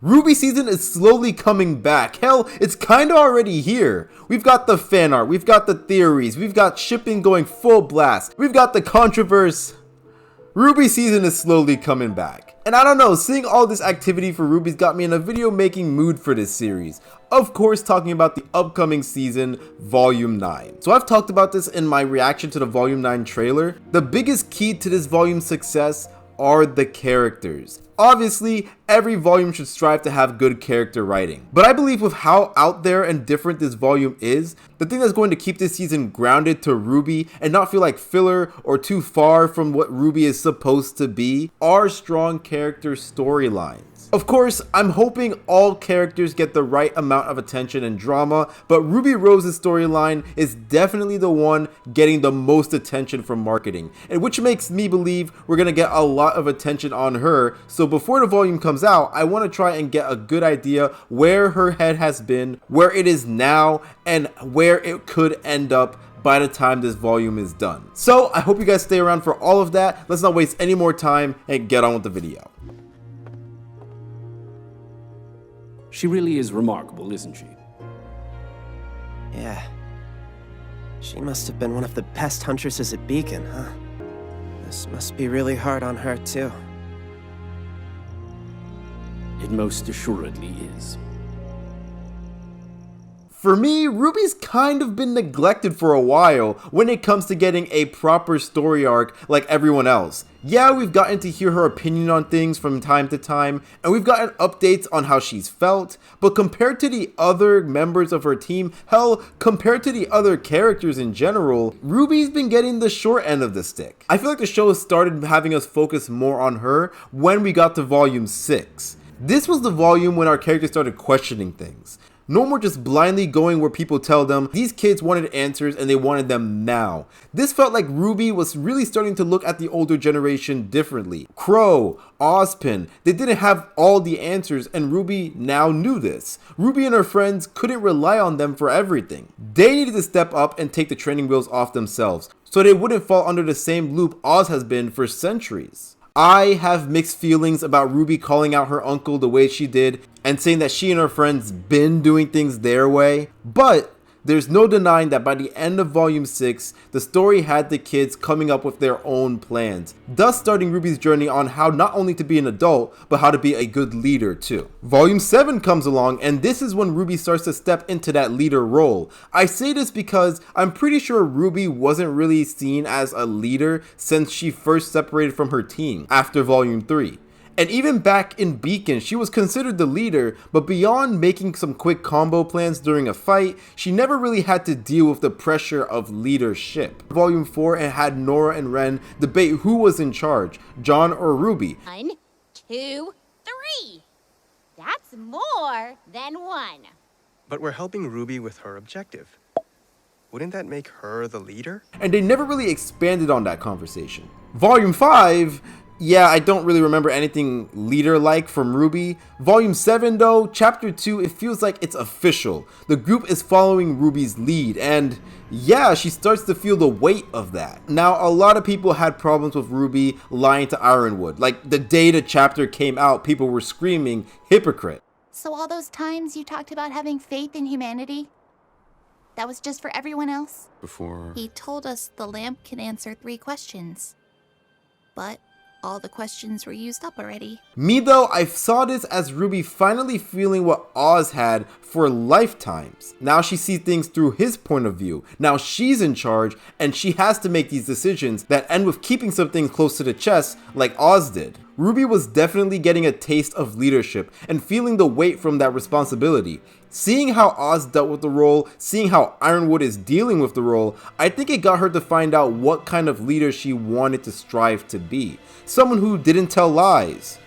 RWBY season is slowly coming back. Hell, it's kinda already here. We've got the fan art, we've got the theories, we've got shipping going full blast, we've got the controversy. RWBY season is slowly coming back. And I don't know, seeing all this activity for RWBY's got me in a video making mood for this series. Of course, talking about the upcoming season, Volume 9. So I've talked about this in my reaction to the Volume 9 trailer. The biggest key to this volume's success are the characters. Obviously, every volume should strive to have good character writing. But I believe with how out there and different this volume is, the thing that's going to keep this season grounded to RWBY and not feel like filler or too far from what RWBY is supposed to be are strong character storylines. Of course, I'm hoping all characters get the right amount of attention and drama, but Ruby Rose's storyline is definitely the one getting the most attention from marketing, and which makes me believe we're gonna get a lot of attention on her. So before the volume comes out, I want to try and get a good idea where her head has been, where it is now, and where it could end up by the time this volume is done. So I hope you guys stay around for all of that. Let's not waste any more time and get on with the video. She really is remarkable, isn't she? Yeah. She must have been one of the best huntresses at Beacon, huh? This must be really hard on her, too. It most assuredly is. For me, Ruby's kind of been neglected for a while when it comes to getting a proper story arc like everyone else. Yeah, we've gotten to hear her opinion on things from time to time, and we've gotten updates on how she's felt, but compared to the other members of her team, hell, compared to the other characters in general, Ruby's been getting the short end of the stick. I feel like the show started having us focus more on her when we got to Volume 6. This was the volume when our characters started questioning things. No more just blindly going where people tell them. These kids wanted answers and they wanted them now. This felt like RWBY was really starting to look at the older generation differently. Crow, Ozpin, they didn't have all the answers, and RWBY now knew this. RWBY and her friends couldn't rely on them for everything. They needed to step up and take the training wheels off themselves, so they wouldn't fall under the same loop Oz has been for centuries. I have mixed feelings about RWBY calling out her uncle the way she did and saying that she and her friends been doing things their way, but there's no denying that by the end of Volume 6, the story had the kids coming up with their own plans, thus starting RWBY's journey on how not only to be an adult, but how to be a good leader too. Volume 7 comes along, and this is when RWBY starts to step into that leader role. I say this because I'm pretty sure RWBY wasn't really seen as a leader since she first separated from her team after Volume 3. And even back in Beacon, she was considered the leader, but beyond making some quick combo plans during a fight, she never really had to deal with the pressure of leadership. Volume 4, it had Nora and Ren debate who was in charge, John or RWBY. 1, 2, 3. That's more than 1. But we're helping RWBY with her objective. Wouldn't that make her the leader? And they never really expanded on that conversation. Volume 5, yeah, I don't really remember anything leader-like from RWBY. Volume 7 though, Chapter 2, it feels like it's official. The group is following RWBY's lead, and yeah, she starts to feel the weight of that. Now, a lot of people had problems with RWBY lying to Ironwood. Like, the day the chapter came out, people were screaming, hypocrite. So all those times you talked about having faith in humanity, that was just for everyone else? Before... He told us the lamp can answer 3 questions. But all the questions were used up already. Me though, I saw this as RWBY finally feeling what Oz had for lifetimes. Now she sees things through his point of view. Now she's in charge, and she has to make these decisions that end with keeping some things close to the chest like Oz did. RWBY was definitely getting a taste of leadership and feeling the weight from that responsibility. Seeing how Oz dealt with the role, seeing how Ironwood is dealing with the role, I think it got her to find out what kind of leader she wanted to strive to be. Someone who didn't tell lies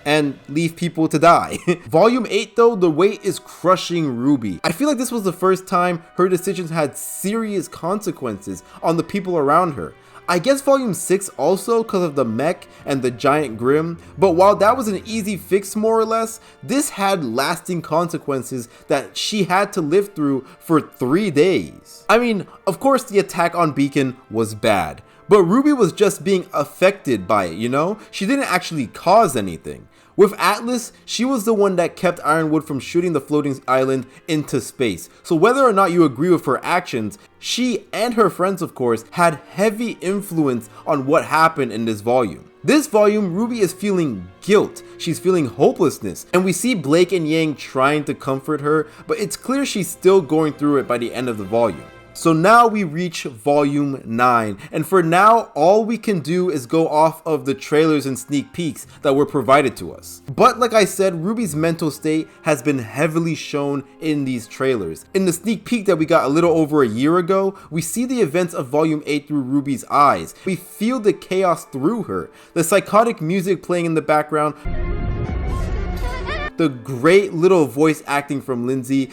and leave people to die. Volume 8 though, the weight is crushing RWBY. I feel like this was the first time her decisions had serious consequences on the people around her. I guess Volume 6 also because of the mech and the giant Grim, but while that was an easy fix more or less, this had lasting consequences that she had to live through for 3 days. I mean, of course the attack on Beacon was bad, but RWBY was just being affected by it, you know? She didn't actually cause anything. With Atlas, she was the one that kept Ironwood from shooting the floating island into space. So whether or not you agree with her actions, she and her friends, of course, had heavy influence on what happened in this volume. This volume, RWBY is feeling guilt, she's feeling hopelessness, and we see Blake and Yang trying to comfort her, but it's clear she's still going through it by the end of the volume. So now we reach volume 9, and for now all we can do is go off of the trailers and sneak peeks that were provided to us. But like I said, RWBY's mental state has been heavily shown in these trailers. In the sneak peek that we got a little over a year ago, we see the events of volume 8 through RWBY's eyes. We feel the chaos through her, the psychotic music playing in the background, the great little voice acting from Lindsay,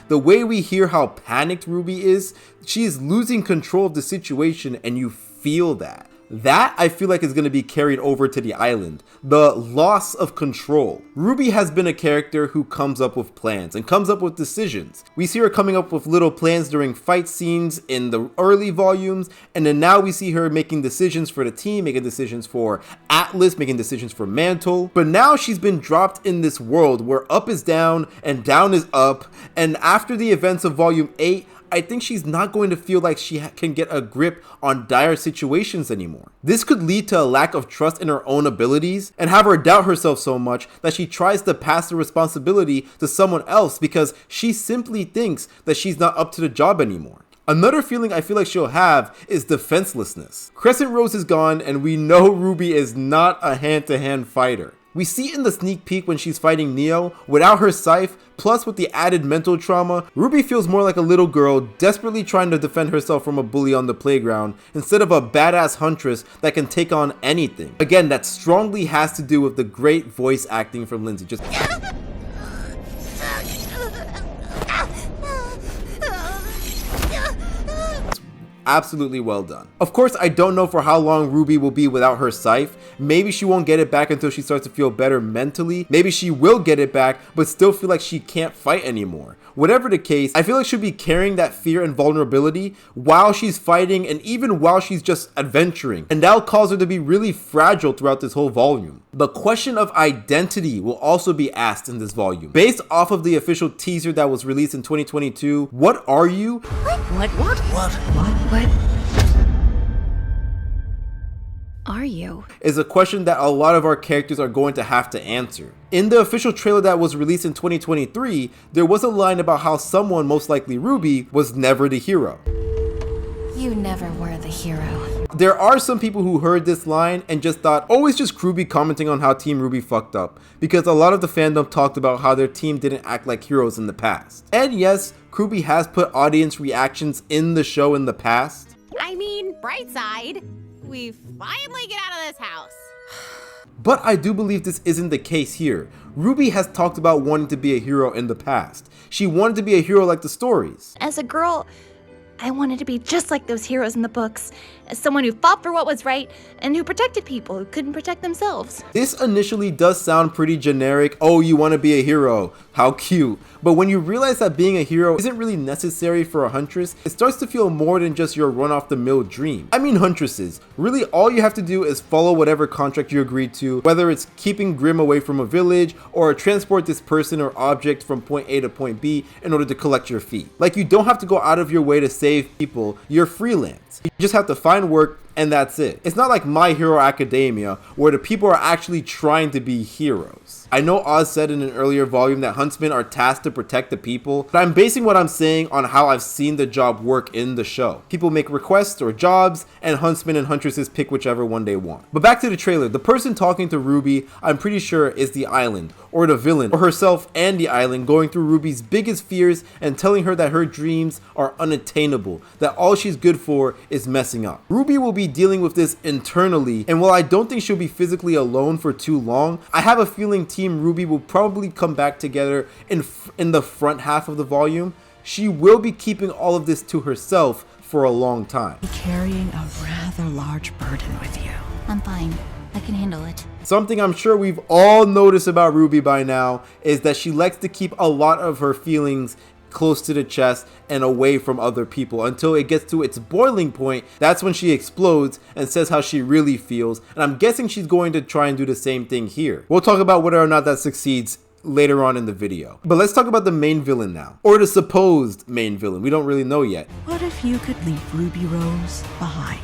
the way we hear how panicked RWBY is. She is losing control of the situation and you feel that. That I feel like is going to be carried over to the island. The loss of control. RWBY has been a character who comes up with plans and comes up with decisions. We see her coming up with little plans during fight scenes in the early volumes, and then now we see her making decisions for the team, making decisions for Atlas, making decisions for Mantle. But now she's been dropped in this world where up is down and down is up, and after the events of volume 8, I think she's not going to feel like she can get a grip on dire situations anymore. This could lead to a lack of trust in her own abilities and have her doubt herself so much that she tries to pass the responsibility to someone else because she simply thinks that she's not up to the job anymore. Another feeling I feel like she'll have is defenselessness. Crescent Rose is gone and we know RWBY is not a hand-to-hand fighter. We see in the sneak peek when she's fighting Neo, without her scythe, plus with the added mental trauma, RWBY feels more like a little girl desperately trying to defend herself from a bully on the playground, instead of a badass huntress that can take on anything. Again, that strongly has to do with the great voice acting from Lindsay. Just absolutely well done. Of course, I don't know for how long RWBY will be without her scythe. Maybe she won't get it back until she starts to feel better mentally. Maybe she will get it back, but still feel like she can't fight anymore. Whatever the case, I feel like she'll be carrying that fear and vulnerability while she's fighting and even while she's just adventuring. And that'll cause her to be really fragile throughout this whole volume. The question of identity will also be asked in this volume. Based off of the official teaser that was released in 2022, what are you? What are you? Is a question that a lot of our characters are going to have to answer. In the official trailer that was released in 2023, there was a line about how someone, most likely RWBY, was never the hero. You never were the hero. There are some people who heard this line and just thought, oh, it's just RWBY commenting on how Team RWBY fucked up, because a lot of the fandom talked about how their team didn't act like heroes in the past. And yes, RWBY has put audience reactions in the show in the past. I mean, bright side, we finally get out of this house. But I do believe this isn't the case here. RWBY has talked about wanting to be a hero in the past. She wanted to be a hero like the stories. As a girl, I wanted to be just like those heroes in the books, as someone who fought for what was right and who protected people who couldn't protect themselves. This initially does sound pretty generic. Oh, you want to be a hero. How cute. But when you realize that being a hero isn't really necessary for a huntress, it starts to feel more than just your run-off-the-mill dream. I mean huntresses. Really, all you have to do is follow whatever contract you agreed to, whether it's keeping Grimm away from a village or transport this person or object from point A to point B in order to collect your fee. Like, you don't have to go out of your way to save people. You're freelance. You just have to find work and that's it. It's not like My Hero Academia where the people are actually trying to be heroes. I know Oz said in an earlier volume that huntsmen are tasked to protect the people, but I'm basing what I'm saying on how I've seen the job work in the show. People make requests or jobs, and huntsmen and huntresses pick whichever one they want. But back to the trailer, the person talking to RWBY, I'm pretty sure, is the island, or the villain, or herself and the island, going through RWBY's biggest fears and telling her that her dreams are unattainable, that all she's good for is messing up. RWBY will be dealing with this internally, and while I don't think she'll be physically alone for too long, I have a feeling Team RWBY will probably come back together in the front half of the volume. She will be keeping all of this to herself for a long time. Carrying a rather large burden with you. I'm fine. I can handle it. Something I'm sure we've all noticed about RWBY by now is that she likes to keep a lot of her feelings close to the chest and away from other people until it gets to its boiling point. That's when she explodes and says how she really feels, and I'm guessing she's going to try and do the same thing here. We'll talk about whether or not that succeeds later on in the video. But let's talk about the main villain now, or the supposed main villain. We don't really know yet. What if you could leave Ruby Rose behind,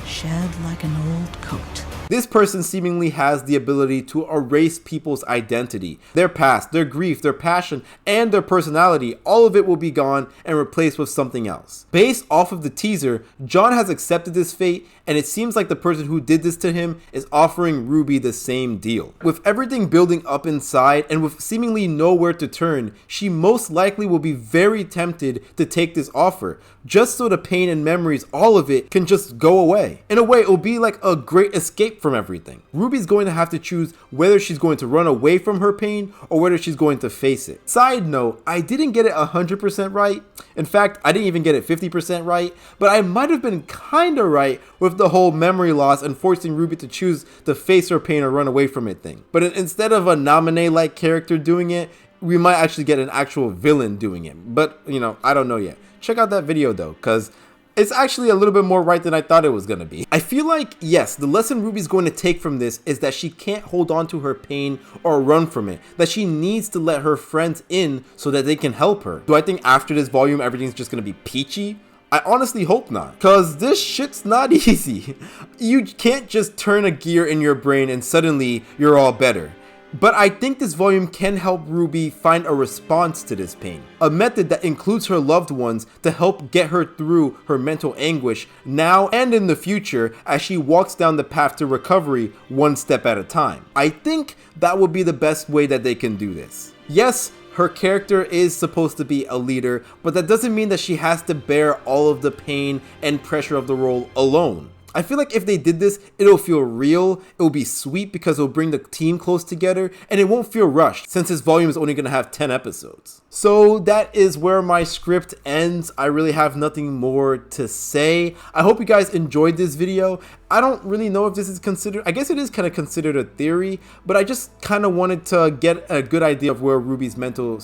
shed like an old coat? This person seemingly has the ability to erase people's identity, their past, their grief, their passion, and their personality. All of it will be gone and replaced with something else. Based off of the teaser, John has accepted this fate, and it seems like the person who did this to him is offering Ruby the same deal. With everything building up inside and with seemingly nowhere to turn, she most likely will be very tempted to take this offer, just so the pain and memories, all of it, can just go away. In a way, it will be like a great escape from everything. Ruby's going to have to choose whether she's going to run away from her pain or whether she's going to face it. Side note, I didn't get it 100% right. In fact, I didn't even get it 50% right, but I might have been kinda right with the whole memory loss and forcing Ruby to choose to face her pain or run away from it thing. But instead of a nominee-like character doing it, we might actually get an actual villain doing it. But, you know, I don't know yet. Check out that video though, because it's actually a little bit more right than I thought it was going to be. I feel like, yes, the lesson Ruby's going to take from this is that she can't hold on to her pain or run from it. That she needs to let her friends in so that they can help her. Do I think after this volume everything's just going to be peachy? I honestly hope not, cause this shit's not easy. You can't just turn a gear in your brain and suddenly you're all better. But I think this volume can help Ruby find a response to this pain, a method that includes her loved ones to help get her through her mental anguish now and in the future as she walks down the path to recovery one step at a time. I think that would be the best way that they can do this. Yes, her character is supposed to be a leader, but that doesn't mean that she has to bear all of the pain and pressure of the role alone. I feel like if they did this, it'll feel real, it'll be sweet because it'll bring the team close together, and it won't feel rushed since this volume is only going to have 10 episodes. So that is where my script ends. I really have nothing more to say. I hope you guys enjoyed this video. I don't really know if this is considered, I guess it is kind of considered a theory, but I just kind of wanted to get a good idea of where Ruby's mental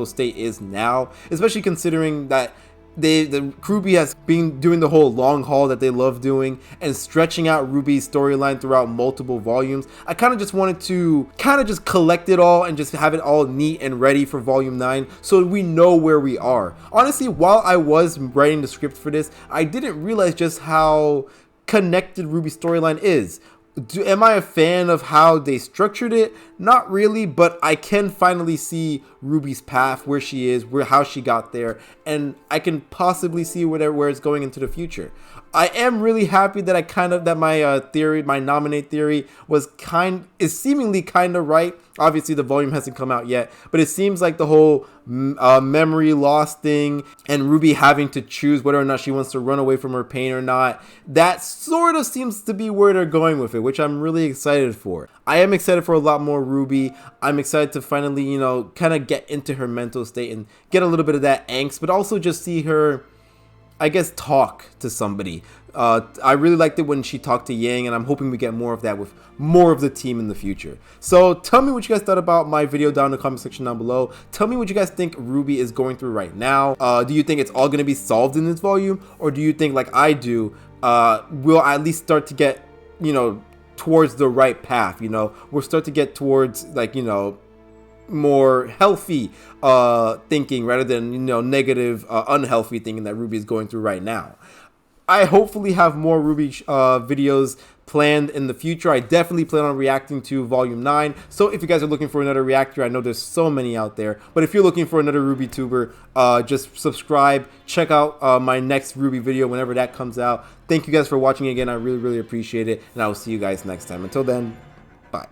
state is now, especially considering that the RWBY has been doing the whole long haul that they love doing and stretching out Ruby's storyline throughout multiple volumes. I kind of just wanted to just collect it all and just have it all neat and ready for volume 9 so we know where we are. Honestly, while I was writing the script for this, I didn't realize just how connected RWBY's storyline is. Am I a fan of how they structured it? Not really, but I can finally see RWBY's path, where she is, how she got there, and I can possibly see where it's going into the future. I am really happy that my nominate theory is seemingly kind of right. Obviously, the volume hasn't come out yet, but it seems like the whole memory loss thing and RWBY having to choose whether or not she wants to run away from her pain or not, that sort of seems to be where they're going with it, which I'm really excited for. I am excited for a lot more RWBY. I'm excited to finally, you know, kind of get into her mental state and get a little bit of that angst, but also just see her, I guess, talk to somebody. I really liked it when she talked to Yang, and I'm hoping we get more of that with more of the team in the future. So tell me what you guys thought about my video down in the comment section down below. Tell me what you guys think RWBY is going through right now. Do you think it's all going to be solved in this volume, or do you think, like I do, we'll at least start to get, you know, towards the right path? You know, we'll start to get towards, like, you know, more healthy thinking rather than, you know, negative, unhealthy thinking that RWBY is going through right now. I hopefully have more RWBY videos planned in the future. I definitely plan on reacting to volume 9. So if you guys are looking for another reactor, I know there's so many out there, but if you're looking for another RWBY tuber, just subscribe, check out my next RWBY video whenever that comes out. Thank you guys for watching again. I really appreciate it, and I will see you guys next time. Until then, bye.